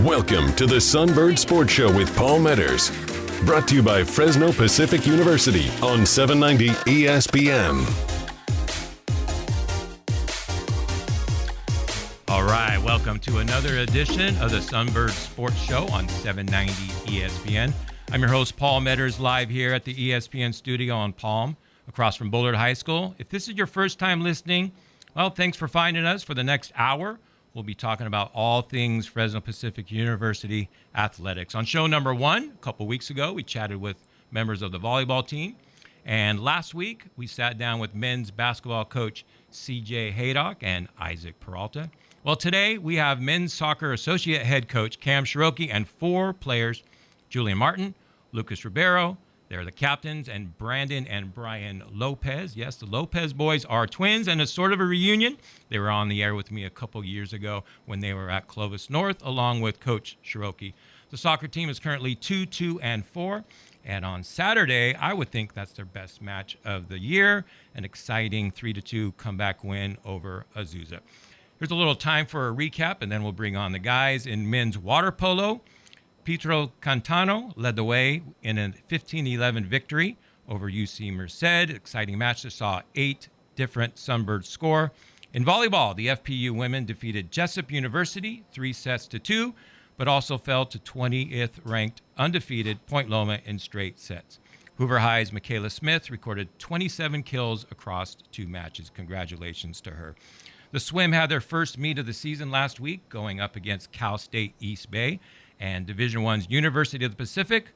Welcome to the Sunbird Sports Show with Paul Meadors. Brought to you by Fresno Pacific University on 790 ESPN. All right, welcome to another edition of the Sunbird Sports Show on 790 ESPN. I'm your host, Paul Meadors, live here at the ESPN Studio on Palm, across from Bullard High School. If this is your first time listening, well, thanks for finding us. For the next hour, we'll be talking about all things Fresno Pacific University athletics. On show number 1, a couple weeks ago, we chatted with members of the volleyball team. And last week, we sat down with men's basketball coach CJ Haydock and Isaac Peralta. Well, today we have men's soccer associate head coach Cam Shahrokhi and 4 players, Julian Martin, Lucas Ribiero. They're the captains, and Brandon and Bryan Lopez. Yes, the Lopez boys are twins, and it's sort of a reunion. They were on the air with me a couple years ago when they were at Clovis North, along with Coach Shahrokhi. The soccer team is currently 2-2-4, and on Saturday, I would think that's their best match of the year, an exciting 3-2 comeback win over Azusa. Here's a little time for a recap, and then we'll bring on the guys. In men's water polo, Pietro Cantano led the way in a 15-11 victory over UC Merced. Exciting match that saw 8 different Sunbirds score. In volleyball, the FPU women defeated Jessup University 3-2, but also fell to 20th ranked undefeated Point Loma in straight sets. Hoover High's Michaela Smith recorded 27 kills across 2 matches. Congratulations to her. The swim had their first meet of the season last week, going up against Cal State East Bay. And Division I's University of the Pacific,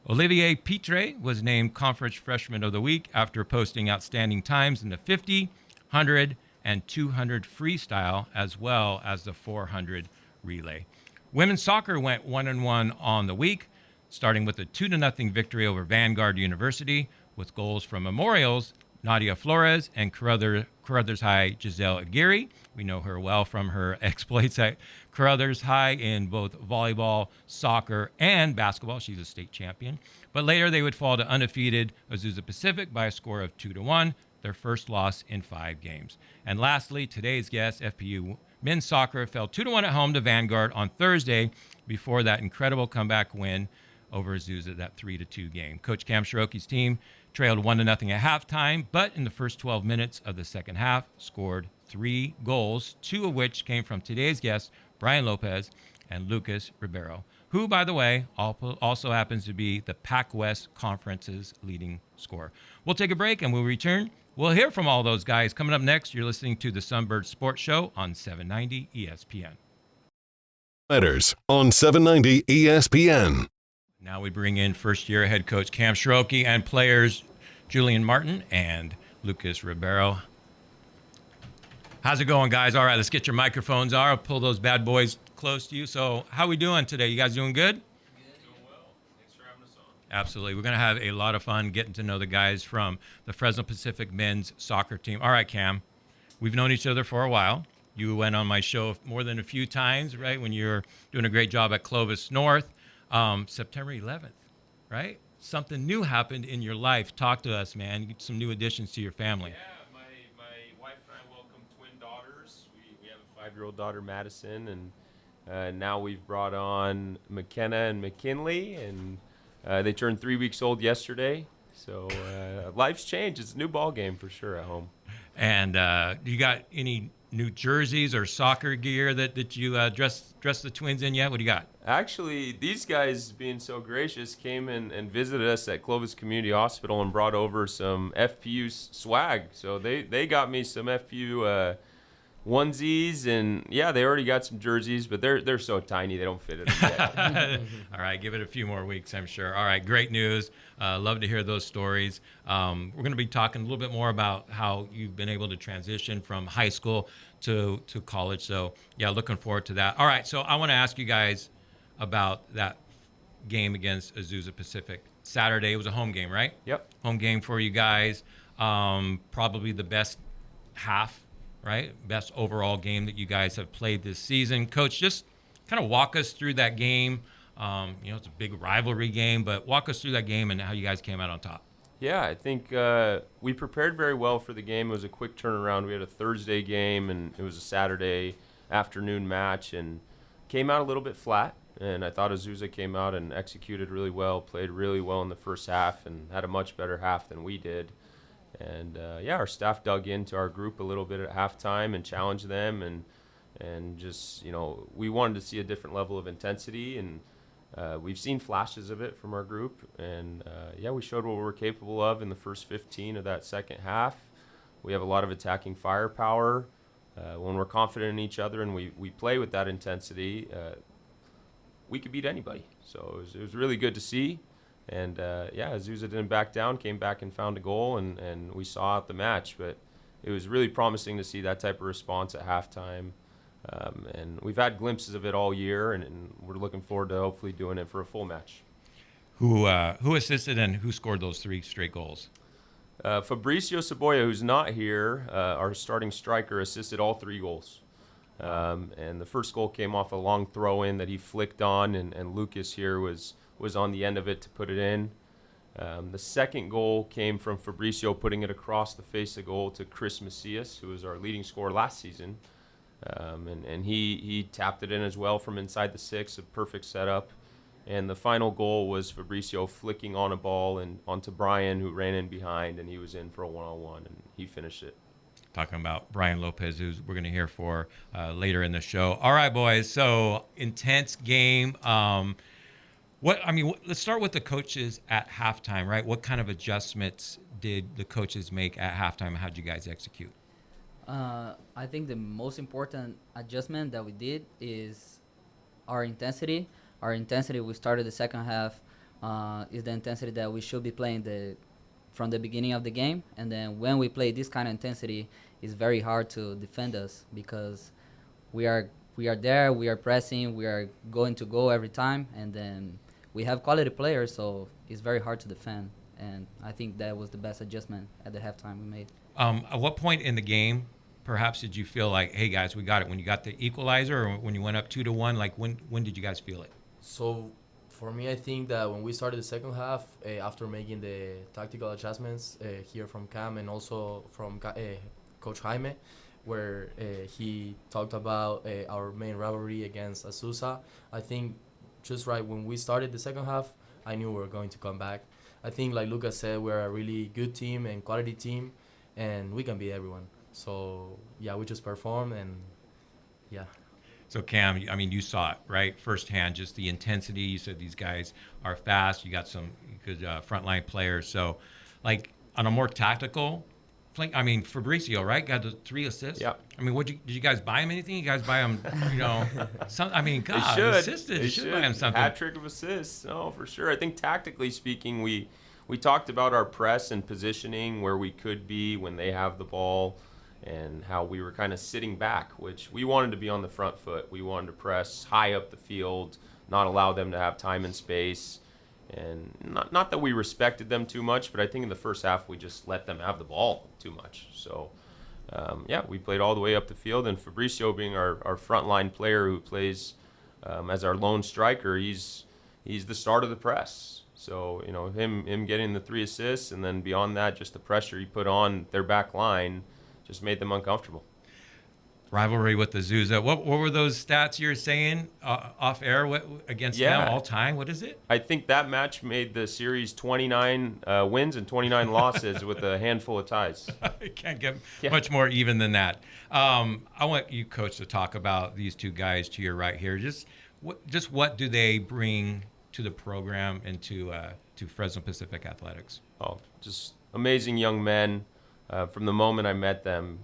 Olivier Pitre was named Conference Freshman of the Week after posting outstanding times in the 50, 100, and 200 freestyle, as well as the 400 relay. Women's soccer went 1-1 on the week, starting with a 2-0 victory over Vanguard University, with goals from Memorial's Nadia Flores and Carruthers High Giselle Aguirre. We know her well from her exploits at Carruthers High in both volleyball, soccer, and basketball. She's a state champion. But later they would fall to undefeated Azusa Pacific by a score of 2-1, their first loss in 5 games. And lastly, today's guest, FPU men's soccer, fell 2-1 at home to Vanguard on Thursday before that incredible comeback win over Azusa, that 3-2 game. Coach Cam Shahrokhi's team trailed 1-0 at halftime, but in the first 12 minutes of the second half, scored 3 goals, 2 of which came from today's guests, Bryan Lopez and Lucas Ribiero, who, by the way, also happens to be the Pac-West Conference's leading scorer. We'll take a break, and we'll return. We'll hear from all those guys. Coming up next, you're listening to the Sunbird Sports Show on 790 ESPN. Letters on 790 ESPN. Now we bring in first-year head coach Cam Shahrokhi and players Julian Martin and Lucas Ribiero. How's it going, guys? All right, let's get your microphones on. I'll pull those bad boys close to you. So how we doing today? You guys doing good? Doing well. Thanks for having us on. Absolutely. We're going to have a lot of fun getting to know the guys from the Fresno Pacific men's soccer team. All right, Cam, we've known each other for a while. You went on my show more than a few times, right, when you were doing a great job at Clovis North. September 11th, right? Something new happened in your life. Talk to us, man. Get some new additions to your family. Yeah, my wife and I welcomed twin daughters. We have a 5-year-old daughter, Madison, and now we've brought on McKenna and McKinley, and they turned 3 weeks old yesterday. So life's changed. It's a new ball game for sure at home. And you got any new jerseys or soccer gear that you dress the twins in yet? What do you got? Actually, these guys, being so gracious, came in and visited us at Clovis Community Hospital and brought over some FPU swag. So they got me some FPU onesies, and yeah, they already got some jerseys, but they're so tiny they don't fit in them yet. All right, give it a few more weeks, I'm sure. All right, great news. Love to hear those stories. We're going to be talking a little bit more about how you've been able to transition from high school to college. So yeah, looking forward to that. All right, so I want to ask you guys about that game against Azusa Pacific Saturday. It was a home game, right? Yep. Home game for you guys. Probably the best half, right? Best overall game that you guys have played this season. Coach, just kind of walk us through that game. It's a big rivalry game, but walk us through that game and how you guys came out on top. Yeah, I think we prepared very well for the game. It was a quick turnaround. We had a Thursday game, and it was a Saturday afternoon match, and came out a little bit flat. and I thought Azusa came out and executed really well, played really well in the first half, and had a much better half than we did. And our staff dug into our group a little bit at halftime and challenged them, and just, we wanted to see a different level of intensity, and we've seen flashes of it from our group, and we showed what we were capable of in the first 15 of that second half. We have a lot of attacking firepower. When we're confident in each other and we play with that intensity, we could beat anybody. So it was really good to see. And Azusa didn't back down, came back and found a goal, and we saw out the match. But it was really promising to see that type of response at halftime. And we've had glimpses of it all year, and we're looking forward to hopefully doing it for a full match. Who assisted and who scored those 3 straight goals? Fabricio Saboya, who's not here, our starting striker, assisted all 3 goals. And the first goal came off a long throw-in that he flicked on, and Lucas here was on the end of it to put it in. The second goal came from Fabricio putting it across the face of goal to Chris Macias, who was our leading scorer last season. And he tapped it in as well from inside the 6, a perfect setup. And the final goal was Fabricio flicking on a ball and onto Bryan, who ran in behind, and he was in for a one-on-one, and he finished it. Talking about Bryan Lopez, who we're going to hear for later in the show. All right, boys. So intense game. Let's start with the coaches at halftime, right? What kind of adjustments did the coaches make at halftime? How did you guys execute? I think the most important adjustment that we did is our intensity. Our intensity, we started the second half, is the intensity that we should be playing from the beginning of the game. And then when we play this kind of intensity, it's very hard to defend us because we are there, we are pressing, we are going to go every time, and then we have quality players, so it's very hard to defend. And I think that was the best adjustment at the halftime we made. At what point in the game, perhaps, did you feel like, hey, guys, we got it? When you got the equalizer or when you went up 2-1, like when did you guys feel it? So for me, I think that when we started the second half, after making the tactical adjustments here from Cam and also from Coach Jaime, where he talked about our main rivalry against Azusa, I think just right when we started the second half, I knew we were going to come back. I think, like Lucas said, we're a really good team and quality team, and we can beat everyone. So, we just performed, and So, Cam, you saw it, right, firsthand, just the intensity. You said these guys are fast. You got some good frontline players. So, like, on a more tactical flank, Fabricio, right, got the 3 assists? Yeah. Did you guys buy him anything? You guys buy him, God, They should buy him something. Hat trick of assists. No, for sure. I think tactically speaking, we talked about our press and positioning, where we could be when they have the ball, and how we were kind of sitting back, which we wanted to be on the front foot. We wanted to press high up the field, not allow them to have time and space. And not that we respected them too much, but I think in the first half we just let them have the ball too much. So, we played all the way up the field. And Fabricio, being our frontline player who plays as our lone striker, he's the start of the press. So, him getting the 3 assists, and then beyond that, just the pressure he put on their back line just made them uncomfortable. Rivalry with the Azusa. What were those stats you're saying off air? What against them all time? What is it? I think that match made the series 29 wins and 29 losses with a handful of ties. It can't get much more even than that. I want you, Coach, to talk about these 2 guys to your right here. Just what do they bring to the program and to Fresno Pacific Athletics? Oh, just amazing young men. From the moment I met them,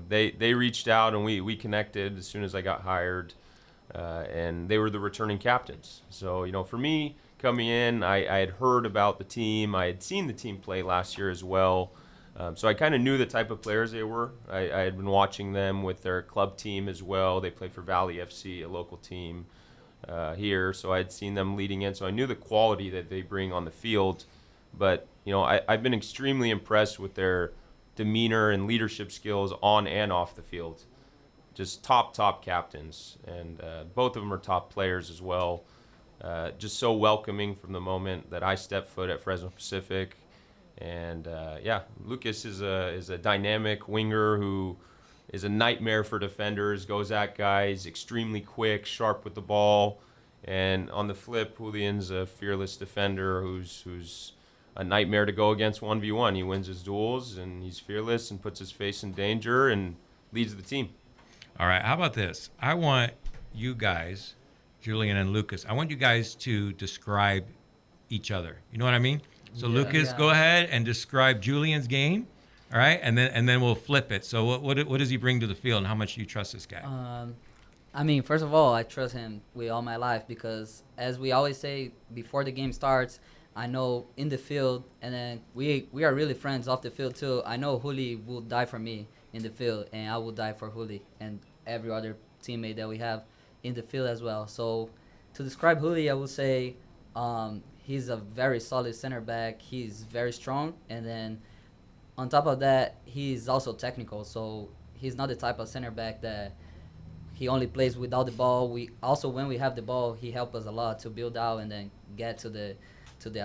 they reached out and we connected as soon as I got hired, and they were the returning captains. So, for me, coming in, I had heard about the team. I had seen the team play last year as well. So I kind of knew the type of players they were. I had been watching them with their club team as well. They play for Valley FC, a local team here. So I had seen them leading in. So I knew the quality that they bring on the field. But, I've been extremely impressed with their demeanor and leadership skills on and off the field. Just top captains, and both of them are top players as well. Just so welcoming from the moment that I stepped foot at Fresno Pacific. And Lucas is a dynamic winger who is a nightmare for defenders, goes at guys, extremely quick, sharp with the ball, And on the flip, Julian's a fearless defender who's a nightmare to go against 1v1. He wins his duels, and he's fearless and puts his face in danger and leads the team. All right, how about this? I want you guys, Julian and Lucas, I want you guys to describe each other. You know what I mean? So Lucas, go ahead and describe Julian's game. All right, and then we'll flip it. So what does he bring to the field, and how much do you trust this guy? I mean, first of all, I trust him with all my life because, as we always say, before the game starts, I know in the field, and then we are really friends off the field too. I know Juli will die for me in the field, and I will die for Juli and every other teammate that we have in the field as well. So to describe Juli, I would say he's a very solid center back. He's very strong, and then on top of that, he's also technical. So he's not the type of center back that he only plays without the ball. We also, when we have the ball, he helps us a lot to build out and then get to the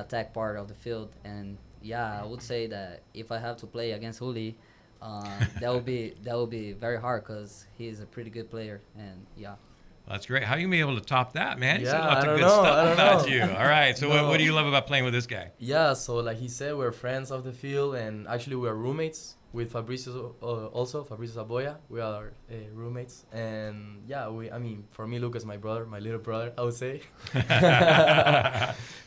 attack part of the field. And yeah, I would say that if I have to play against Juli, that would be very hard because he's a pretty good player. And yeah. That's great. How are you gonna be able to top that, man? You Yeah, said lots I of don't good know, stuff I don't about know. you. All right. So No. what do you love about playing with this guy? Yeah, so like he said, we're friends off the field, and actually we are roommates with Fabricio Saboya. We are roommates, and yeah, I mean, for me, Lucas, my brother, my little brother, I would say.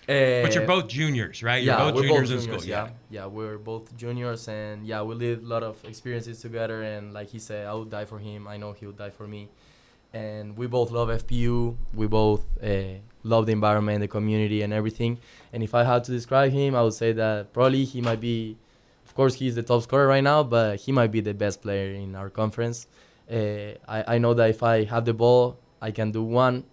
But you're both juniors, right? You're both we're juniors in school. Yeah, we're both juniors, and yeah, we lived a lot of experiences together. And like he said, I would die for him. I know he would die for me. And we both love FPU. We both love the environment, the community, and everything. And if I had to describe him, I would say that probably he might be, of course, he's the top scorer right now, but he might be the best player in our conference. I know that if I have the ball, I can do one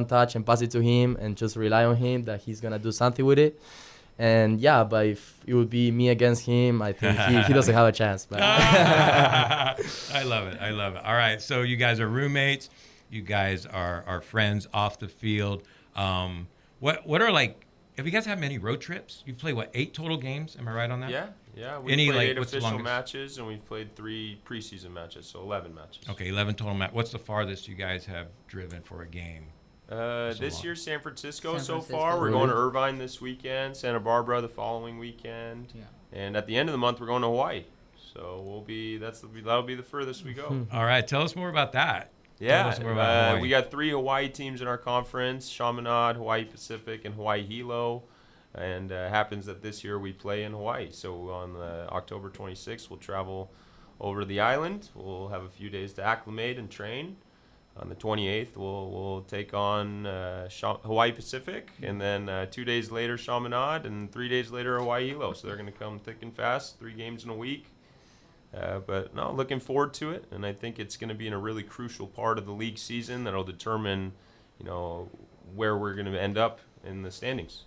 touch and pass it to him and just rely on him that he's going to do something with it. And yeah, but if it would be me against him, I think he doesn't have a chance. But I love it. I love it. All right. So you guys are roommates. You guys are friends off the field. What are like? Have you guys had many road trips? You've played 8 total games? Am I right on that? Yeah. We've Any, played like, 8 what's the official longest? matches, and we've played 3 preseason matches, so 11 matches. Okay, 11 total matches. What's the farthest you guys have driven for a game? This year, San Francisco San so Francisco. far. We're Really? going to Irvine this weekend, Santa Barbara the following weekend, Yeah. and at the end of the month, we're going to Hawaii. So that'll be the furthest we go. All right, tell us more about that. Tell Yeah, us more about Hawaii. we got 3 Hawaii teams in our conference: Chaminade, Hawaii Pacific, and Hawaii Hilo. And happens that this year we play in Hawaii. So on October 26th, we'll travel over to the island. We'll have a few days to acclimate and train. On the 28th, we'll take on Hawaii Pacific, and then 2 days later Chaminade, and 3 days later Hawaii Hilo. So they're going to come thick and fast, 3 games in a week. But no, looking forward to it, and I think it's going to be in a really crucial part of the league season that'll determine, where we're going to end up in the standings.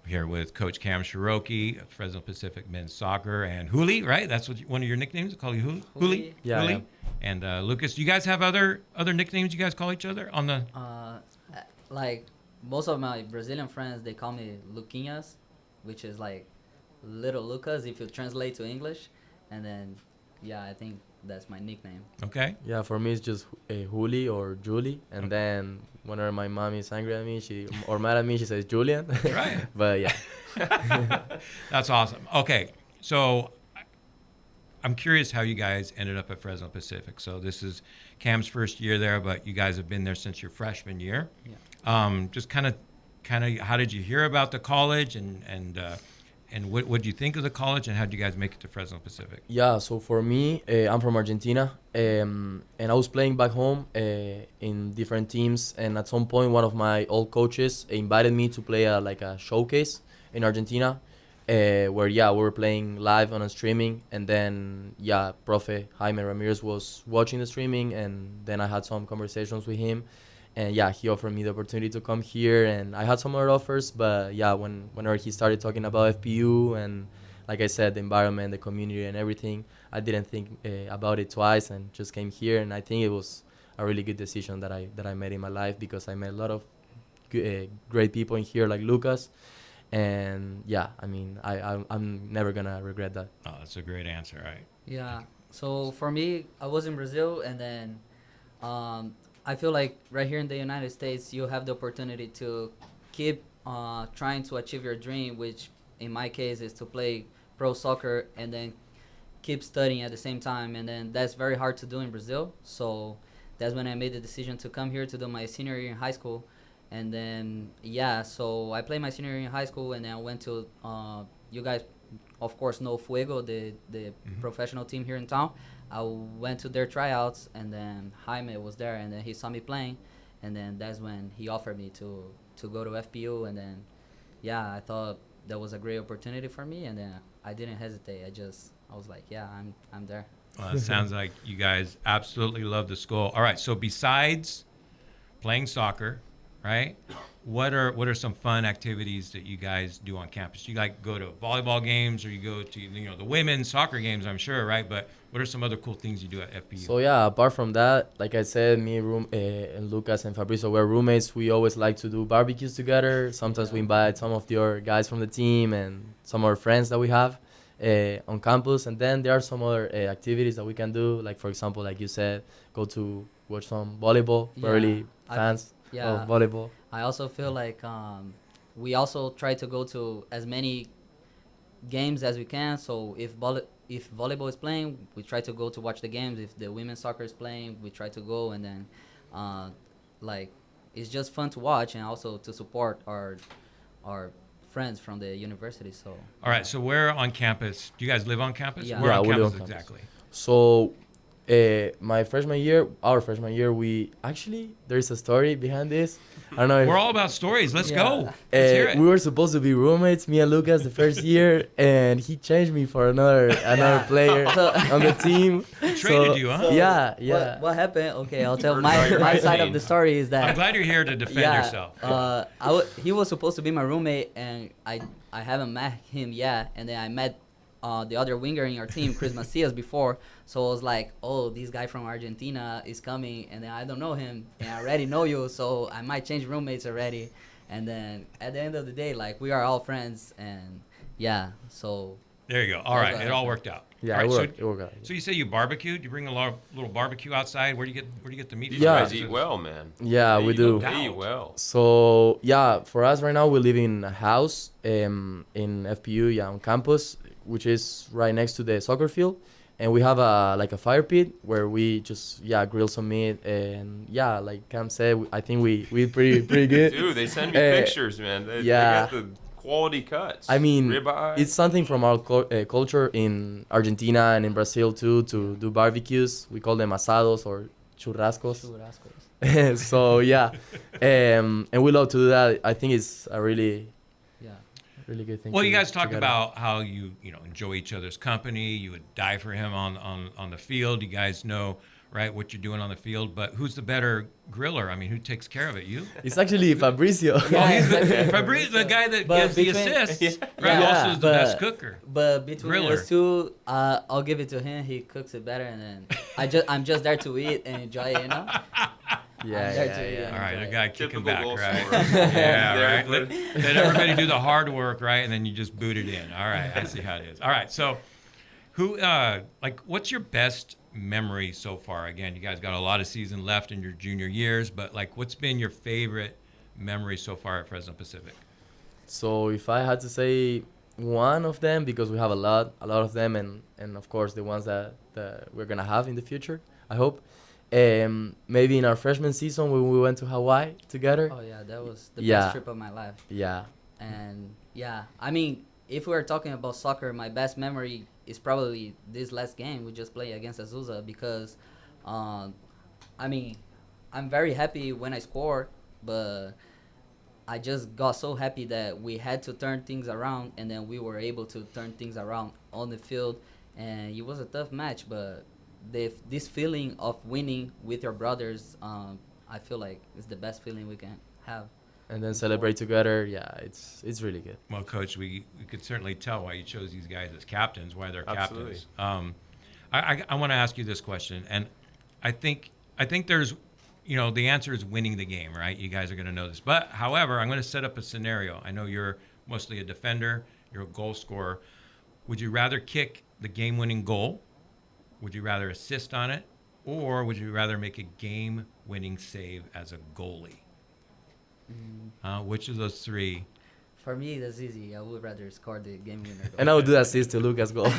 Here with Coach Cam Shahrokhi, Fresno Pacific men's soccer, and Juli, right? That's one of your nicknames. Call you Juli. Juli. Yeah, Juli. yeah. And Lucas, do you guys have other nicknames you guys call each other on the? Like most of my Brazilian friends, they call me Luquinhas, which is like Little Lucas if you translate to English. And then, yeah, I think that's my nickname. Okay. yeah, for me, it's just Juli or Julie. And then whenever my mom is angry at me or mad at me, she says Julian. Right. But yeah. That's awesome. Okay, so I'm curious how you guys ended up at Fresno Pacific. So this is Cam's first year there, but you guys have been there since your freshman year. Yeah. Just kind of, how did you hear about the college, and what did you think of the college, and how did you guys make it to Fresno Pacific? Yeah, so for me, I'm from Argentina, and I was playing back home in different teams. And at some point, one of my old coaches invited me to play a showcase in Argentina, where we were playing live on a streaming. And then Profe Jaime Ramirez was watching the streaming, and then I had some conversations with him. And he offered me the opportunity to come here, and I had some other offers, but whenever he started talking about FPU and, like I said, the environment, the community, and everything, I didn't think about it twice and just came here. And I think it was a really good decision that I made in my life, because I met a lot of great people in here, like Lucas, and I mean, I'm never gonna regret that. Oh, that's a great answer, right? Yeah. So for me, I was in Brazil, and then I feel like right here in the United States, you have the opportunity to keep trying to achieve your dream, which in my case is to play pro soccer and then keep studying at the same time. And then that's very hard to do in Brazil. So that's when I made the decision to come here to do my senior year in high school. And then, yeah, so I played my senior year in high school, and then I went to, you guys, of course, know Fuego, the professional team here in town. I went to their tryouts, and then Jaime was there, and then he saw me playing, and then that's when he offered me to go to FPU, and then, yeah, I thought that was a great opportunity for me, and then I didn't hesitate. I was like, yeah, I'm there. Well, it sounds like you guys absolutely love the school. All right, so besides playing soccer, right, what are some fun activities that you guys do on campus? You like go to volleyball games, or you go to the women's soccer games, I'm sure, right? But what are some other cool things you do at FPU? So yeah, apart from that, like I said, me and Lucas and Fabrizio, we're roommates. We always like to do barbecues together. Sometimes we invite some of the other guys from the team and some of our friends that we have on campus. And then there are some other activities that we can do, like for example, like you said, go to watch some volleyball. We're really fans of volleyball. I also feel like we also try to go to as many games as we can. So if volleyball is playing, we try to go to watch the games. If the women's soccer is playing, we try to go. And then like it's just fun to watch, and also to support our friends from the university. So all right, so where on campus? Do you guys live on campus? Yeah. Where Yeah, on we live campus on campus. exactly? So our freshman year, we actually, there's a story behind this. I don't know if We're all about stories. Let's Yeah. go. Let's hear it. we were supposed to be roommates, me and Lucas, the first year, and he changed me for another player on the team. Traded you, huh? Yeah. What happened? Okay, I'll tell Heard my about your my side magazine. of the story is that I'm glad you're here to defend yourself. he was supposed to be my roommate, and I haven't met him yet. And then I met the other winger in our team, Chris Macias, before. So I was like, oh, this guy from Argentina is coming, and then I don't know him, and I already know you, so I might change roommates already. And then at the end of the day, like, we are all friends, and yeah, so There you go. All right, it all worked out. Yeah, All it right, worked. It worked out. So you say you barbecued? You bring a little barbecue outside? Where do you get the meat from? You Yeah. guys eat well, man. Yeah, we do. They eat well. So yeah, for us right now, we live in a house in FPU, on campus, which is right next to the soccer field, and we have a fire pit where we just grill some meat, and like Cam said, I think we eat pretty good. Dude, they send me pictures, man. They yeah. got the quality cuts. I mean, ribeye. it's something from our culture in Argentina and in Brazil too, to do barbecues. We call them asados or churrascos. So yeah, and we love to do that. I think it's a really good thing. Well, you guys to talk get about how you enjoy each other's company. You would die for him on the field. You guys know, right, what you're doing on the field. But who's the better griller? I mean, who takes care of it? You? It's actually Fabrizio. Oh, he's Fabrice, the guy that But gives the between- assists, right? Yeah, Also is the but- best cooker. But between Griller. us two, I'll give it to him. He cooks it better, and then I'm just there to eat and enjoy it, Yeah. All right, the guy kicking Typical back, goal right? scorer. Yeah, There, right. Let everybody do the hard work, right? And then you just boot it in. All right, I see how it is. All right, so what's your best memory so far? Again, you guys got a lot of season left in your junior years, but what's been your favorite memory so far at Fresno Pacific? So if I had to say one of them, because we have a lot of them, and of course the ones that we're gonna have in the future, I hope. Maybe in our freshman season when we went to Hawaii together. Oh yeah, that was the Yeah. best trip of my life. Yeah. And yeah, I mean, if we are talking about soccer, my best memory is probably this last game we just played against Azusa, because I mean, I'm very happy when I scored, but I just got so happy that we had to turn things around, and then we were able to turn things around on the field. And it was a tough match, but this feeling of winning with your brothers, I feel like it's the best feeling we can have. And then celebrate together. Yeah, it's really good. Well, Coach, we could certainly tell why you chose these guys as captains, why they're Absolutely. captains. I want to ask you this question, and I think there's, the answer is winning the game, right? You guys are going to know this. But, however, I'm going to set up a scenario. I know you're mostly a defender. You're a goal scorer. Would you rather kick the game-winning goal? Would you rather assist on it? or would you rather make a game-winning save as a goalie? Which of those three? For me, that's easy. I would rather score the game winner. And I would do the assist to Lucas' goal. All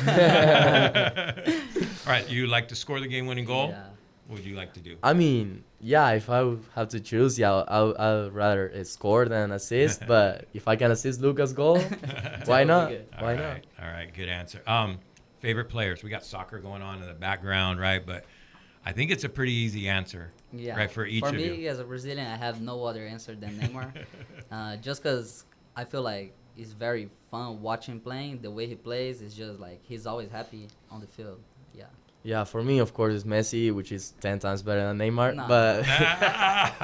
right, you like to score the game-winning goal? Yeah. What would you like to do? I mean, yeah, if I would have to choose, yeah, I'd rather score than assist. But if I can assist Lucas' goal, why not? Why not? All right, good answer. Favorite players? We got soccer going on in the background, right? But I think it's a pretty easy answer, Yeah. right, for each of you. For me, as a Brazilian, I have no other answer than Neymar. Just because I feel like it's very fun watching playing. The way he plays is just like he's always happy on the field. Yeah. Yeah, for me, of course, it's Messi, which is 10 times better than Neymar. No. But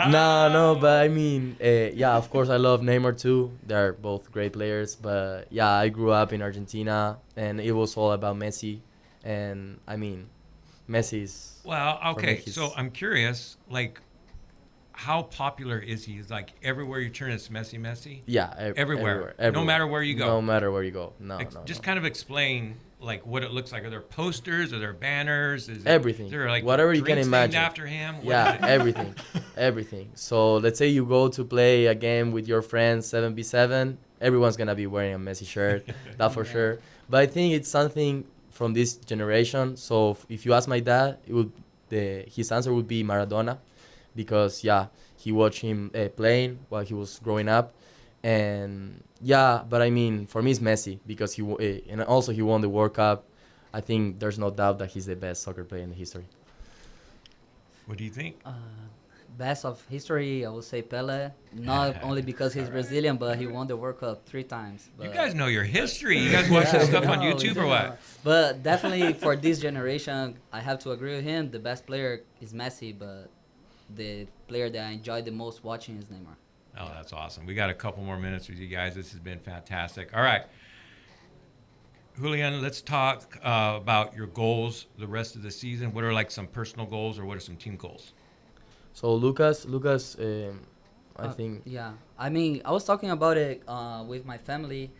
no, but I mean, yeah, of course, I love Neymar too. They're both great players. But yeah, I grew up in Argentina, and it was all about Messi. And I mean, Messi's. Well, okay, he's- so I'm curious, like, how popular is he? Is like everywhere you turn, it's Messi? Yeah, Everywhere. everywhere. No matter where you go. No matter where you go. No, Just no. kind of explain, like, what it looks like. Are there posters? Are there banners? Everything. Is there, like, Whatever you can drinks imagine. named after him? What Yeah, is it? everything. So let's say you go to play a game with your friends, 7v7. Everyone's gonna be wearing a Messi shirt, that for sure. But I think it's something from this generation. So if you ask my dad, his answer would be Maradona, because yeah, he watched him playing while he was growing up, and yeah. But I mean, for me, it's Messi because and also he won the World Cup. I think there's no doubt that he's the best soccer player in the history. What do you think? Best of history, I would say Pele. Not only because he's Brazilian, but he won the World Cup 3 times. You But guys know your history. You guys watch this stuff on No, we YouTube do or what? not. But definitely for this generation, I have to agree with him. The best player is Messi, but the player that I enjoy the most watching is Neymar. Oh, that's awesome. We got a couple more minutes with you guys. This has been fantastic. All right. Julian, let's talk about your goals the rest of the season. What are like some personal goals or what are some team goals? So Lucas, I think. Yeah, I mean, I was talking about it with my family.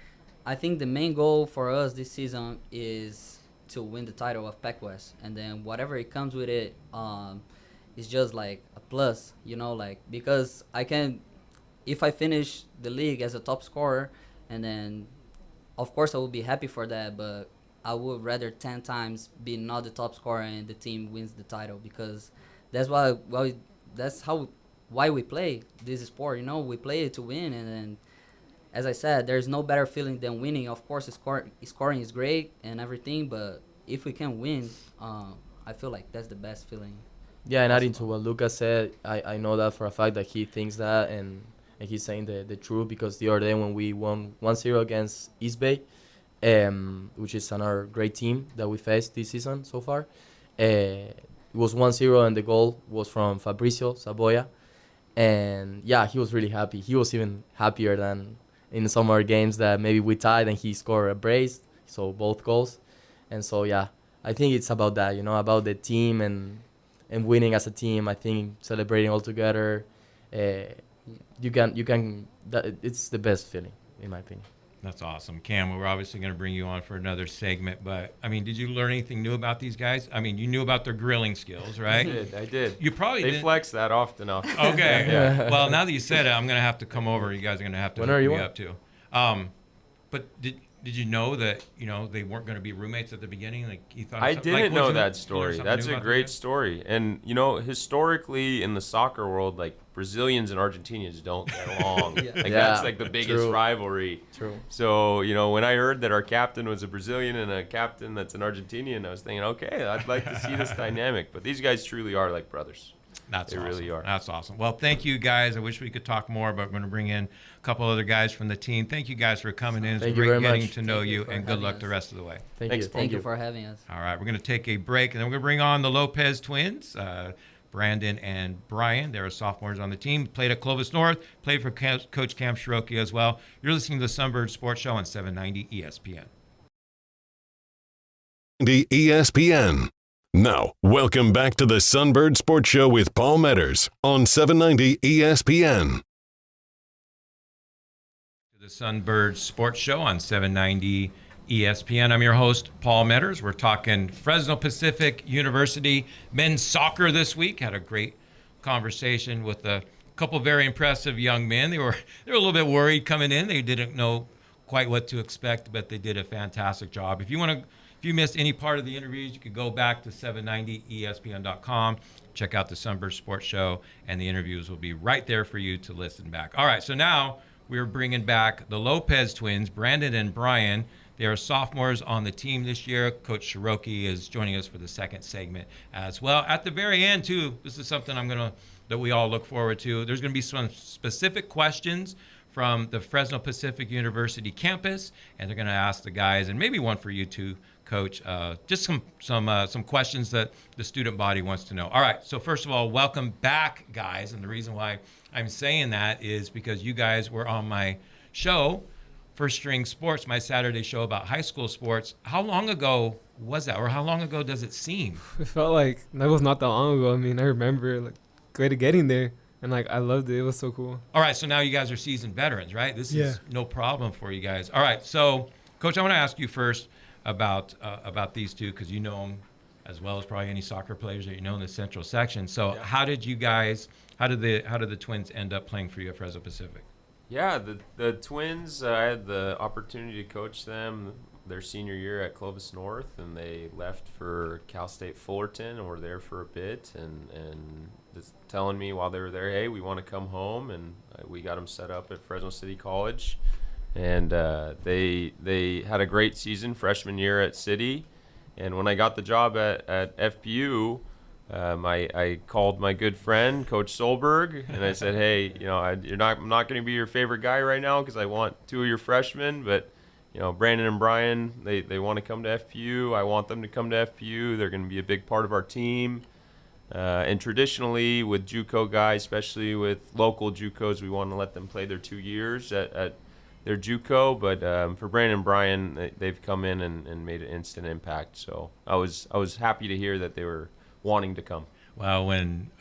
I think the main goal for us this season is to win the title of Pac West, and then whatever it comes with it is just like a plus, you know, like because if I finish the league as a top scorer, and then of course I would be happy for that, but I would rather 10 times be not the top scorer and the team wins the title, because that's why we play this sport, you know. We play it to win, and then as I said, there's no better feeling than winning. Of course, scoring is great and everything, but if we can win, I feel like that's the best feeling. Yeah, and adding to what Lucas said, I know that for a fact that he thinks that, and he's saying the truth, because the other day when we won 1-0 against East Bay, which is another great team that we faced this season so far, it was 1-0 and the goal was from Fabricio Saboya. And yeah, he was really happy. He was even happier than in some other games that maybe we tied and he scored a brace, so both goals. And so yeah, I think it's about that, you know, about the team and winning as a team. I think celebrating all together, it's the best feeling in my opinion. That's awesome. Cam, we're obviously going to bring you on for another segment, but, I mean, did you learn anything new about these guys? I mean, you knew about their grilling skills, right? I did. You probably They didn't. flex that often. Okay. Yeah. Well, now that you said it, I'm going to have to come over. You guys are going to have to Whenever hook you me want. up, too. But did you know that, you know, they weren't going to be roommates at the beginning? Like, you thought I like, didn't know wasn't it- that you learned story. something That's new a about great these guys? story. And, you know, historically in the soccer world, like, Brazilians and Argentinians don't get along. Yeah. Like, Yeah, that's, like, the biggest true. rivalry. True. So, you know, when I heard that our captain was a Brazilian and a captain that's an Argentinian, I was thinking, okay, I'd like to see this dynamic. But these guys truly are like brothers. That's They awesome. really are. That's awesome. Well, thank you guys. I wish we could talk more, but we're going to bring in a couple other guys from the team. Thank you guys for coming in. It's Thank you great very getting much. to know Thank you you, for and good having luck us. the rest of the way. Thank Thanks, you. Thank you for having us. All right, we're going to take a break, and then we're going to bring on the Lopez twins, Brandon and Bryan. They're sophomores on the team. Played at Clovis North. Played for Coach Cam Shahrokhi as well. You're listening to the Sunbird Sports Show on 790 ESPN. The ESPN. Now, welcome back to the Sunbird Sports Show with Paul Meadors on 790 ESPN. The Sunbird Sports Show on 790 ESPN. I'm your host, Paul Meadors. We're talking Fresno Pacific University men's soccer this week. Had a great conversation with a couple very impressive young men. They were a little bit worried coming in. They didn't know quite what to expect, but they did a fantastic job. If you missed any part of the interviews, you could go back to 790ESPN.com, check out the Sunburst Sports Show, and the interviews will be right there for you to listen back. All right, so now we're bringing back the Lopez twins, Brandon and Bryan. They are sophomores on the team this year. Coach Shahrokhi is joining us for the second segment as well. At the very end, too, this is something that we all look forward to. There's going to be some specific questions from the Fresno Pacific University campus, and they're going to ask the guys, and maybe one for you too, Coach, just some questions that the student body wants to know. All right, so first of all, welcome back, guys. And the reason why I'm saying that is because you guys were on my show, First String Sports, my Saturday show about high school sports. How long ago was that, or how long ago does it seem? It felt like that was not that long ago. I mean, I remember getting there, and I loved it. It was so cool. All right, so now you guys are seasoned veterans, right? This is no problem for you guys. All right, so Coach, I want to ask you first about these two, because you know them as well as probably any soccer players that you know in the Central section. So how did the twins end up playing for you at Fresno Pacific? Yeah, the twins, I had the opportunity to coach them their senior year at Clovis North, and they left for Cal State Fullerton and were there for a bit, and just telling me while they were there, hey, we want to come home, and we got them set up at Fresno City College. And they had a great season freshman year at City, and when I got the job at FPU, I called my good friend, Coach Solberg, and I said, hey, I'm not going to be your favorite guy right now because I want two of your freshmen, but, Brandon and Bryan, they want to come to FPU. I want them to come to FPU. They're going to be a big part of our team. And traditionally with JUCO guys, especially with local JUCOs, we want to let them play their 2 years at their JUCO. But for Brandon and Bryan, they've come in and made an instant impact. So I was happy to hear that they were wanting to come. Well, when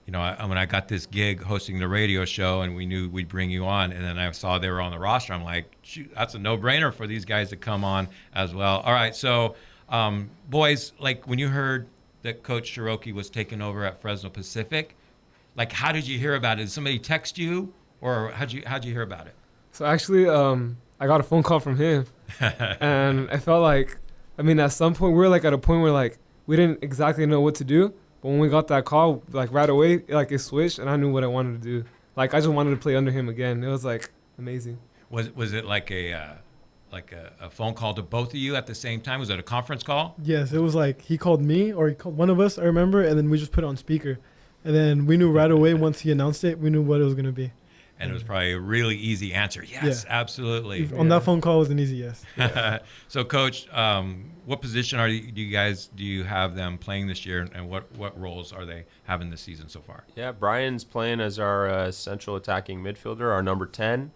when I got this gig hosting the radio show and we knew we'd bring you on, and then I saw they were on the roster, I'm like, shoot, that's a no-brainer for these guys to come on as well. All right, so boys, when you heard that Coach Shahrokhi was taking over at Fresno Pacific, how did you hear about it? Did somebody text you, or how'd you hear about it? So actually, I got a phone call from him, and I felt at some point we were at a point where we didn't exactly know what to do, but when we got that call, right away, it switched, and I knew what I wanted to do. I just wanted to play under him again. It was amazing. Was it like a phone call to both of you at the same time? Was it a conference call? Yes, it was he called me, or he called one of us, I remember, and then we just put it on speaker. And then we knew right away once he announced it, we knew what it was going to be. And it was probably a really easy answer. Yes, absolutely. On that phone call, it was an easy yes. So, Coach, what position do you have them playing this year, and what roles are they having this season so far? Yeah, Bryan's playing as our central attacking midfielder, our number 10.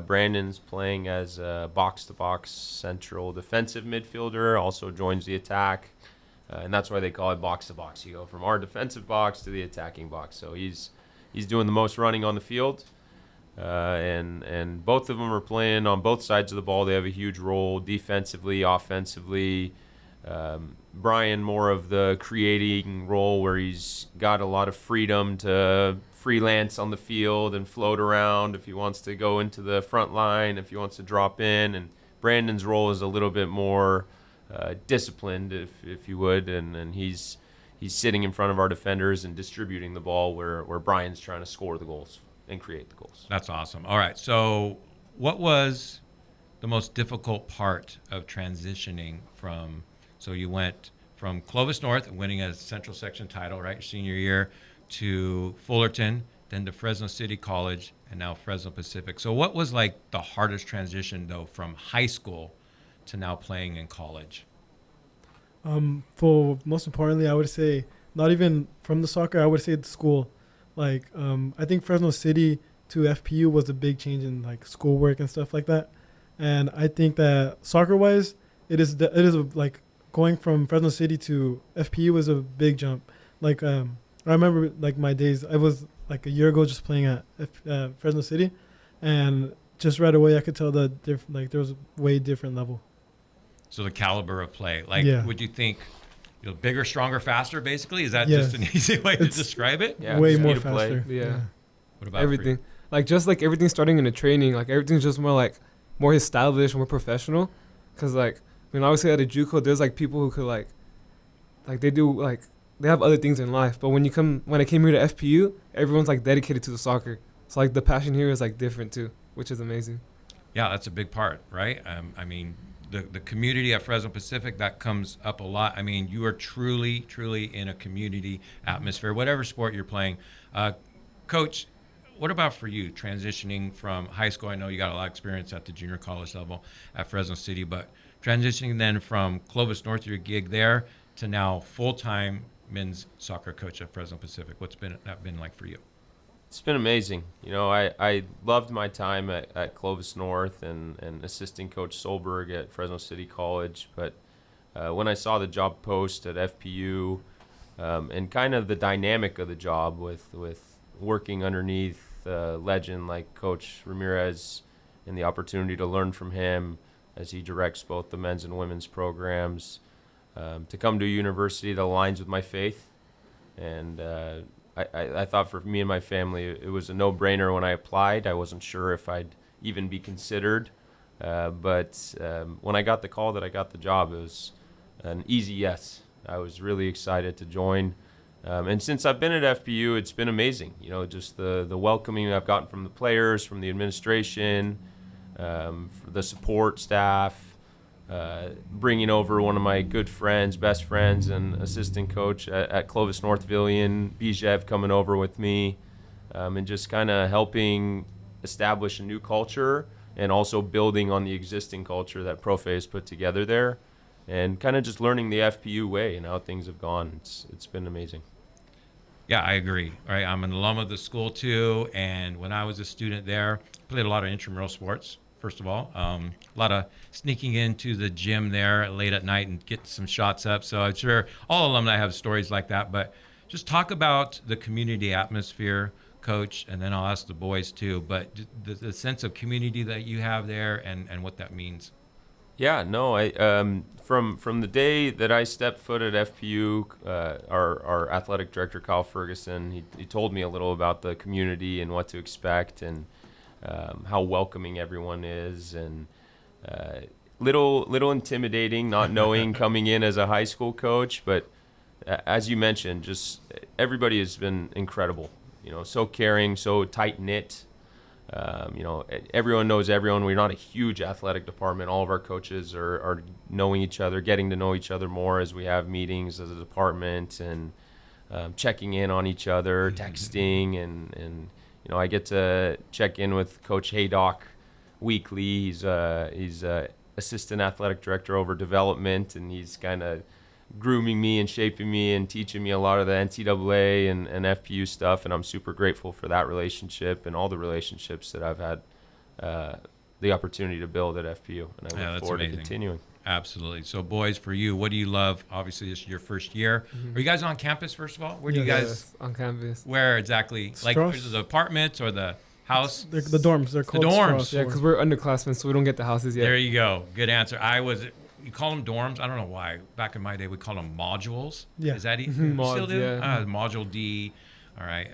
Brandon's playing as a box-to-box central defensive midfielder, also joins the attack. And that's why they call it box-to-box. You go from our defensive box to the attacking box. So he's doing the most running on the field. And both of them are playing on both sides of the ball. They have a huge role defensively, offensively. Bryan more of the creating role where he's got a lot of freedom to freelance on the field and float around if he wants to go into the front line, if he wants to drop in. And Brandon's role is a little bit more disciplined, if you would, and he's sitting in front of our defenders and distributing the ball where Bryan's trying to score the goals and create the goals. That's awesome. All right, so what was the most difficult part of transitioning from, so you went from Clovis North and winning a Central Section title, right, your senior year, to Fullerton, then to Fresno City College, and now Fresno Pacific. So what was the hardest transition, though, from high school to now playing in college? For most importantly, I would say not even from the soccer, I would say the school. I think Fresno City to FPU was a big change in schoolwork and stuff like that. And I think that soccer-wise, it is going from Fresno City to FPU was a big jump. I remember my days. I was a year ago just playing at Fresno City, and just right away I could tell the there was a way different level. So the caliber of play, like, Yeah. would you think, bigger, stronger, faster? Basically, is that Yes. just an easy way to It's describe it? Yeah, way speed more of play. faster. Yeah. What about Everything. Like, just like everything starting in the training, like everything's just more established, more professional. Cause like, obviously at a JUCO, there's like people who could like they do like, they have other things in life. But when I came here to FPU, everyone's like dedicated to the soccer. So like the passion here is like different too, which is amazing. Yeah, that's a big part, right? I mean, the community at Fresno Pacific, that comes up a lot. I mean, you are truly, truly in a community atmosphere, whatever sport you're playing. Coach, what about for you, transitioning from high school? I know you got a lot of experience at the junior college level at Fresno City, but transitioning then from Clovis North, your gig there, to now full-time men's soccer coach at Fresno Pacific. What's that been like for you? It's been amazing. I loved my time at Clovis North and assisting Coach Solberg at Fresno City College. But when I saw the job post at FPU and kind of the dynamic of the job with working underneath a legend like Coach Ramirez and the opportunity to learn from him as he directs both the men's and women's programs, to come to a university that aligns with my faith. And I thought for me and my family, it was a no-brainer when I applied. I wasn't sure if I'd even be considered. But when I got the call that I got the job, it was an easy yes. I was really excited to join. And since I've been at FPU, it's been amazing. Just the welcoming I've gotten from the players, from the administration, for the support staff, bringing over one of my good friends, best friends, and assistant coach at Clovis North, Bijev, coming over with me, and just kind of helping establish a new culture and also building on the existing culture that Profe has put together there, and kind of just learning the FPU way and how things have gone. It's been amazing. Yeah, I agree. Right, I'm an alum of the school too, and when I was a student there, played a lot of intramural sports. First of all, a lot of sneaking into the gym there late at night and getting some shots up. So I'm sure all alumni have stories like that. But just talk about the community atmosphere, Coach, and then I'll ask the boys too. But the sense of community that you have there and what that means. Yeah, no, I from the day that I stepped foot at FPU, our athletic director, Kyle Ferguson, he told me a little about the community and what to expect, and how welcoming everyone is, and little intimidating, not knowing coming in as a high school coach. But as you mentioned, just everybody has been incredible. So caring, so tight knit. Everyone knows everyone. We're not a huge athletic department. All of our coaches are knowing each other, getting to know each other more as we have meetings as a department, and checking in on each other, texting, and I get to check in with Coach Haydock weekly. He's assistant athletic director over development, and he's kind of grooming me and shaping me and teaching me a lot of the NCAA and FPU stuff, and I'm super grateful for that relationship and all the relationships that I've had the opportunity to build at FPU, and I look forward to continuing. Absolutely. So, boys, for you, what do you love? Obviously, this is your first year. Are you guys on campus, first of all? Where do you guys? Yes, on campus. Where exactly? Like, is it the apartments or the house? The dorms. They're called the dorms. Strauss. Yeah, because we're underclassmen, so we don't get the houses yet. There you go. Good answer. You call them dorms. I don't know why. Back in my day, we called them modules. Yeah. Is that Mods, still do? yeah. Module D. All right.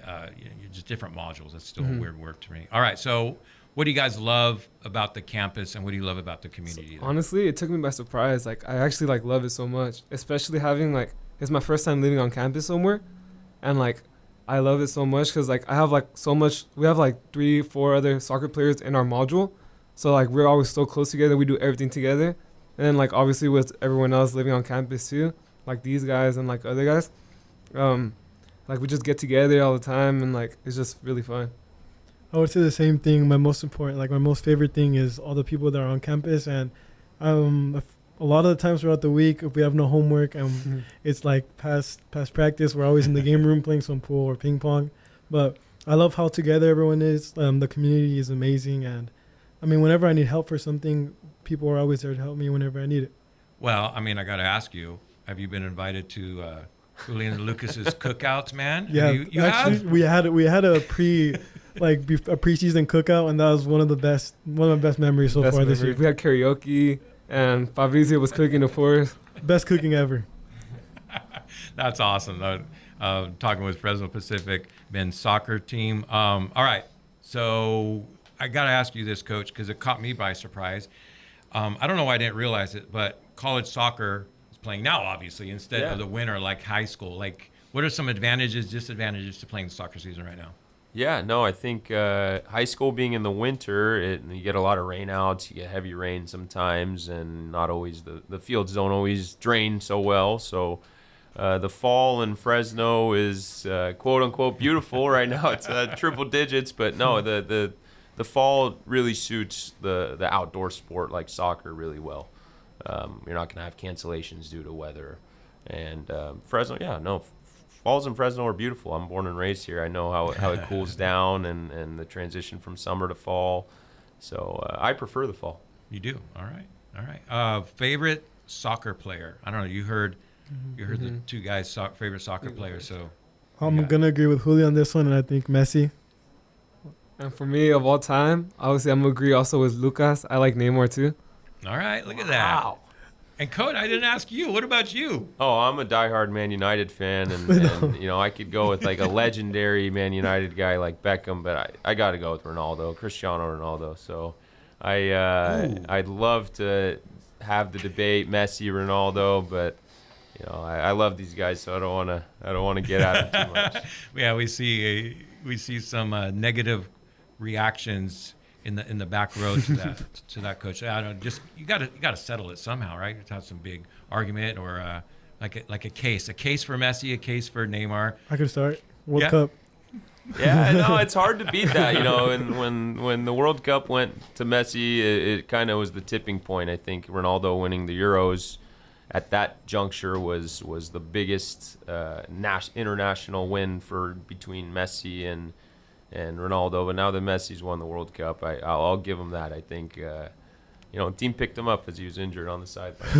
Just different modules. That's still a weird word to me. All right. So, what do you guys love about the campus, and what do you love about the community? Honestly, it took me by surprise. Like, I actually love it so much, especially having it's my first time living on campus somewhere, and I love it so much because I have so much. We have 3-4 other soccer players in our module, so we're always so close together. We do everything together. And then, obviously, with everyone else living on campus, too, these guys and, other guys, we just get together all the time, and, it's just really fun. I would say the same thing. My most favorite thing is all the people that are on campus. And a lot of the times throughout the week, if we have no homework and it's, past practice, we're always in the game room playing some pool or ping pong. But I love how together everyone is. The community is amazing. And, whenever I need help for something, people are always there to help me whenever I need it. Well, I got to ask you, have you been invited to Julian and Lucas's cookouts, man? Yeah, you actually, have? we had a like a preseason cookout, and that was one of my best memories so far this year. We had karaoke, and Fabrizio was cooking, of course. Best cooking ever. That's awesome. Talking with Fresno Pacific men's soccer team. All right, so I got to ask you this, Coach, because it caught me by surprise. I don't know why I didn't realize it, but college soccer is playing now, obviously, instead of the winter like high school. Like, what are some advantages, disadvantages to playing the soccer season right now? Yeah, no, I think high school being in the winter, you get a lot of rainouts, you get heavy rain sometimes, and not always the fields don't always drain so well. So the fall in Fresno is quote unquote beautiful right now. It's triple digits, but no, the fall really suits the outdoor sport like soccer really well. You're not going to have cancellations due to weather, and Fresno, falls in Fresno are beautiful. I'm born and raised here. I know how it cools down and the transition from summer to fall. So I prefer the fall. You do? All right. Favorite soccer player? I don't know. You heard the two guys' favorite soccer players. So I'm going to agree with Julian on this one, and I think Messi. And for me, of all time, obviously I'm going to agree also with Lucas. I like Neymar too. All right. Look at that. Wow. And Code, I didn't ask you. What about you? Oh, I'm a diehard Man United fan, and I could go with like a legendary Man United guy like Beckham, but I got to go with Ronaldo, Cristiano Ronaldo. So I'd love to have the debate Messi, Ronaldo, but I love these guys, so I don't want to get at them too much. Yeah, we see some negative reactions in the back row to that coach. I don't you got to settle it somehow, right? You have some big argument or like a case for Messi, a case for Neymar. I could start World Cup. Yeah, no, it's hard to beat that, And when the World Cup went to Messi, it kind of was the tipping point. I think Ronaldo winning the Euros at that juncture was the biggest international win between Messi and Ronaldo. But now that Messi's won the World Cup, I'll give him that. I think team picked him up as he was injured on the sideline.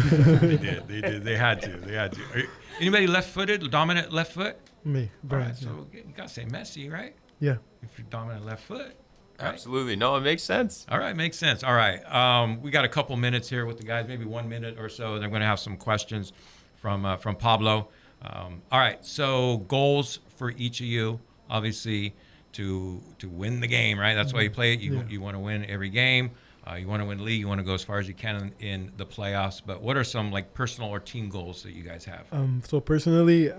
They did. They had to. Anybody left-footed, dominant left foot? Me, Bryan. Right, so you got to say Messi, right? Yeah. If you're dominant left foot. Right? Absolutely. No, it makes sense. All right, makes sense. All right. We got a couple minutes here with the guys, maybe 1 minute or so. They're going to have some questions from Pablo. All right, so goals for each of you, obviously, to win the game, right? That's why you play it. You want to win every game. You want to win league. You want to go as far as you can in the playoffs. But what are some like personal or team goals that you guys have? So personally,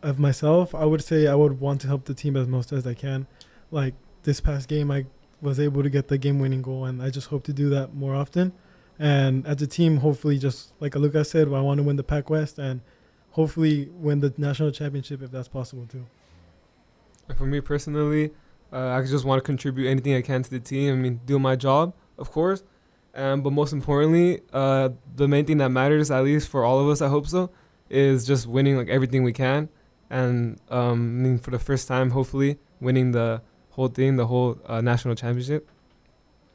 of myself, I would say I would want to help the team as most as I can. Like this past game, I was able to get the game-winning goal, and I just hope to do that more often. And as a team, hopefully, just like Lucas said, I want to win the Pac West and hopefully win the national championship if that's possible too. For me personally, I just want to contribute anything I can to the team. I mean, do my job, of course. But most importantly, the main thing that matters, at least for all of us, I hope so, is just winning like everything we can. And I mean, for the first time, hopefully, winning the whole thing, the whole national championship.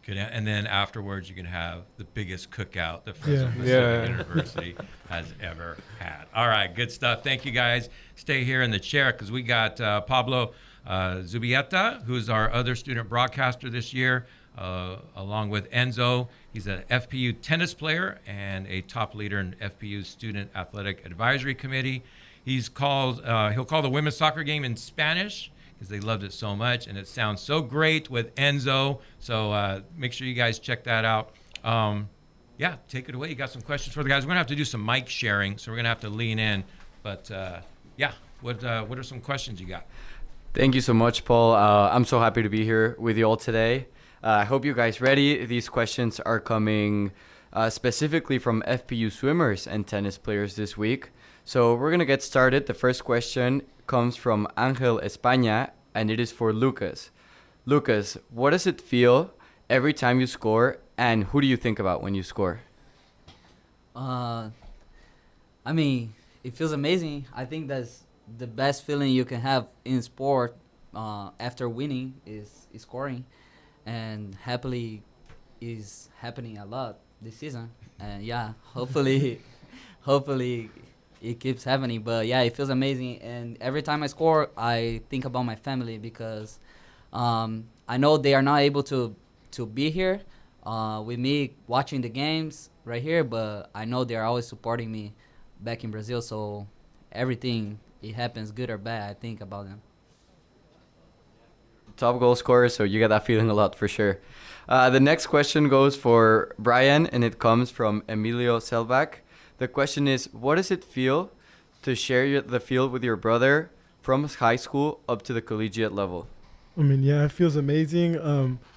Good. And then afterwards, you can have the biggest cookout that Fresno Pacific University has ever had. All right, good stuff. Thank you, guys. Stay here in the chair because we got Pablo Zubieta, who's our other student broadcaster this year, along with Enzo. He's an FPU tennis player and a top leader in FPU's Student Athletic Advisory Committee. He'll call the women's soccer game in Spanish because they loved it so much, and it sounds so great with Enzo. So make sure you guys check that out. Take it away. You got some questions for the guys. We're going to have to do some mic sharing, so we're going to have to lean in. But, what are some questions you got? Thank you so much, Paul. I'm so happy to be here with you all today. I hope you guys ready. These questions are coming specifically from FPU swimmers and tennis players this week. So we're going to get started. The first question comes from Angel España, and it is for Lucas. Lucas, what does it feel every time you score, and who do you think about when you score? I mean, it feels amazing. I think that's the best feeling you can have in sport after winning is scoring. And happily is happening a lot this season. And hopefully it keeps happening. But it feels amazing. And every time I score, I think about my family because I know they are not able to be here with me watching the games right here, but I know they are always supporting me back in Brazil. So everything, it happens good or bad, I think about them. Top goal scorer, so you get that feeling a lot for sure. The next question goes for Bryan, and it comes from Emilio Selbach. The question is, what does it feel to share the field with your brother from high school up to the collegiate level? I mean, yeah, it feels amazing.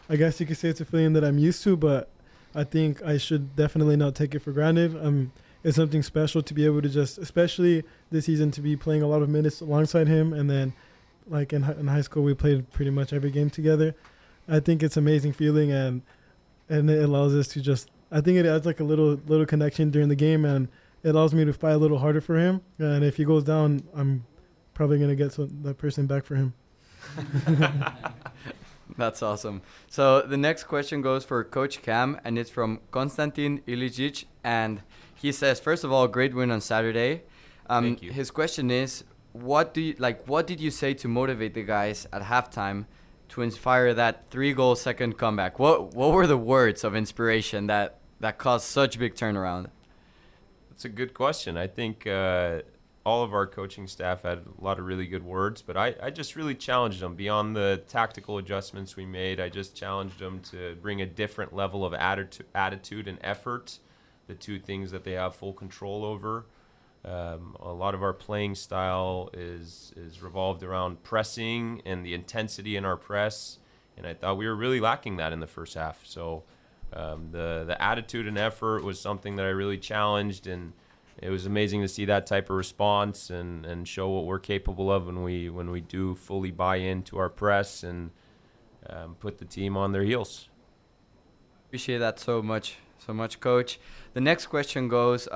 I guess you could say it's a feeling that I'm used to, but I think I should definitely not take it for granted. It's something special to be able to just, especially this season, to be playing a lot of minutes alongside him. And then, like in high school, we played pretty much every game together. I think it's an amazing feeling, and it allows us to just, I think it adds like a little connection during the game, and it allows me to fight a little harder for him. And if he goes down, I'm probably going to get that person back for him. That's awesome. So the next question goes for Coach Cam, and it's from Konstantin Ilicic, and he says, first of all, great win on Saturday. Thank you. His question is, what did you say to motivate the guys at halftime to inspire that 3-goal second comeback? What were the words of inspiration that caused such a big turnaround? That's a good question. I think all of our coaching staff had a lot of really good words, but I just really challenged them beyond the tactical adjustments we made. I just challenged them to bring a different level of attitude and effort, the two things that they have full control over. A lot of our playing style is revolved around pressing and the intensity in our press, and I thought we were really lacking that in the first half. So the attitude and effort was something that I really challenged, and it was amazing to see that type of response and show what we're capable of when we do fully buy into our press and put the team on their heels. Appreciate that so much, Coach. The next question goes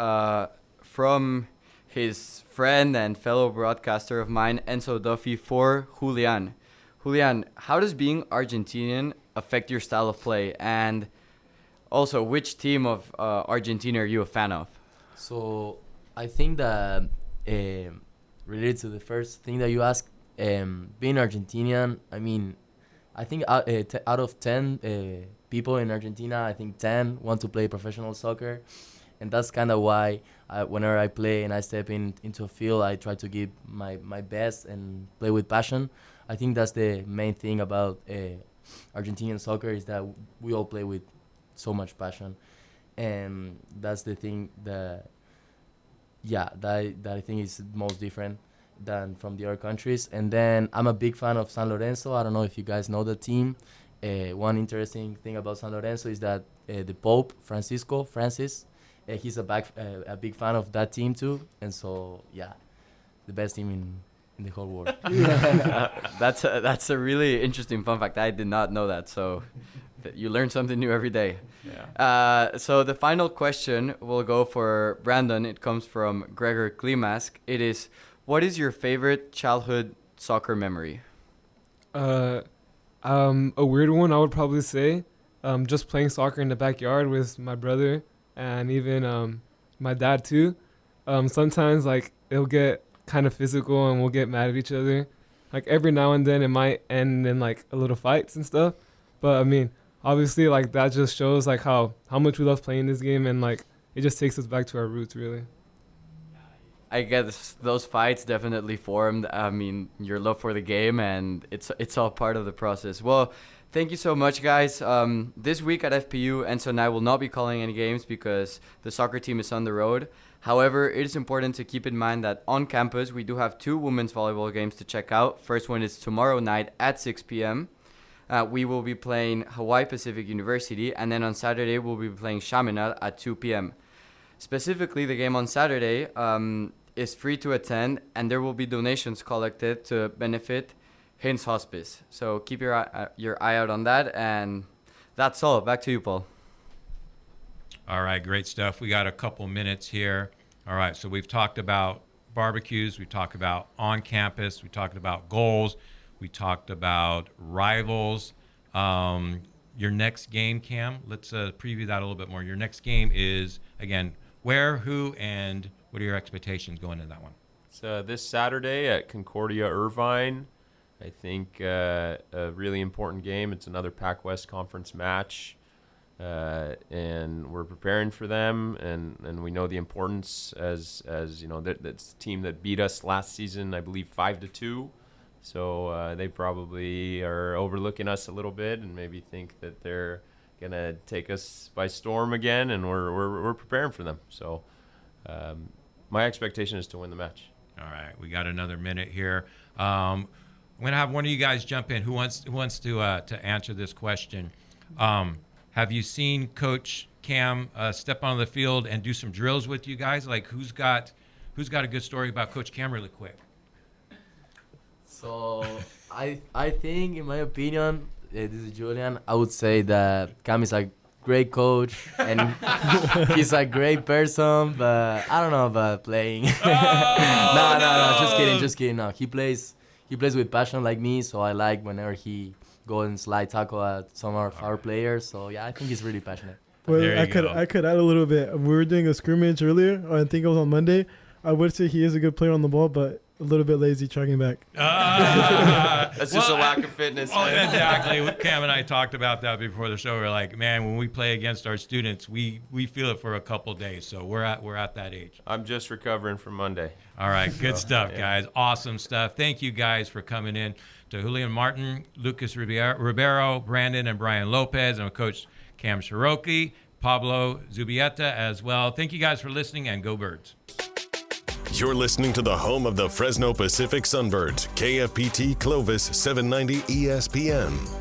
from his friend and fellow broadcaster of mine, Enzo Duffy, for Julian. Julian, how does being Argentinian affect your style of play? And also, which team of Argentina are you a fan of? So I think that related to the first thing that you asked, being Argentinian, I mean, I think out of 10 people in Argentina, I think 10 want to play professional soccer. And that's kind of why whenever I play and I step into a field, I try to give my best and play with passion. I think that's the main thing about Argentinian soccer, is that we all play with so much passion. And that's the thing that I think is most different than from the other countries. And then I'm a big fan of San Lorenzo. I don't know if you guys know the team. One interesting thing about San Lorenzo is that the Pope, Francis, he's a big fan of that team too. And so, yeah, the best team in the whole world. That's a really interesting fun fact. I did not know that. So you learn something new every day. Yeah. So the final question will go for Brandon. It comes from Gregor Klimask. It is, what is your favorite childhood soccer memory? A weird one, I would probably say, just playing soccer in the backyard with my brother and even my dad too. Sometimes like it'll get kind of physical and we'll get mad at each other. Like every now and then it might end in like a little fights and stuff. But I mean, obviously like that just shows like how much we love playing this game, and like it just takes us back to our roots really. I guess those fights definitely formed, I mean, your love for the game, and it's all part of the process. Well, thank you so much, guys. This week at FPU, Enzo and I will not be calling any games because the soccer team is on the road. However, it is important to keep in mind that on campus, we do have 2 women's volleyball games to check out. First one is tomorrow night at 6 p.m. We will be playing Hawaii Pacific University, and then on Saturday, we'll be playing Chaminade at 2 p.m. Specifically, the game on Saturday is free to attend, and there will be donations collected to benefit Haynes Hospice. So keep your eye out on that, and that's all. Back to you, Paul. All right, great stuff. We got a couple minutes here. All right, so we've talked about barbecues, we talked about on campus, we talked about goals, we talked about rivals. Your next game, Cam, let's preview that a little bit more. Your next game is, again, where, who, and what are your expectations going into that one? It's this Saturday at Concordia Irvine. I think a really important game. It's another Pac-West Conference match, and we're preparing for them, and we know the importance as you know, that's the team that beat us last season, I believe 5-2. So they probably are overlooking us a little bit and maybe think that they're gonna take us by storm again, and we're preparing for them. So my expectation is to win the match. All right, we got another minute here. I'm gonna have one of you guys jump in. Who wants to answer this question? Have you seen Coach Cam step on the field and do some drills with you guys? Like, who's got a good story about Coach Cam really quick? So I think, in my opinion, this is Julian, I would say that Cam is a great coach and he's a great person, but I don't know about playing. No, just kidding. No, he plays with passion like me, so I like whenever he goes and slide tackle at some of our players. So yeah, I think he's really passionate. Well, I could add a little bit. We were doing a scrimmage earlier, or I think it was on Monday. I would say he is a good player on the ball, but a little bit lazy tracking back. That's just a lack of fitness. Well, exactly. Cam and I talked about that before the show. We're like, man, when we play against our students, we feel it for a couple days. So we're at that age. I'm just recovering from Monday. All right, good stuff, guys. Awesome stuff. Thank you guys for coming in. To Julian Martin, Lucas Ribiero, Brandon and Bryan Lopez, and Coach Cam Shahrokhi, Pablo Zubieta as well. Thank you guys for listening, and go Birds. You're listening to the home of the Fresno Pacific Sunbirds, KFPT Clovis 790 ESPN.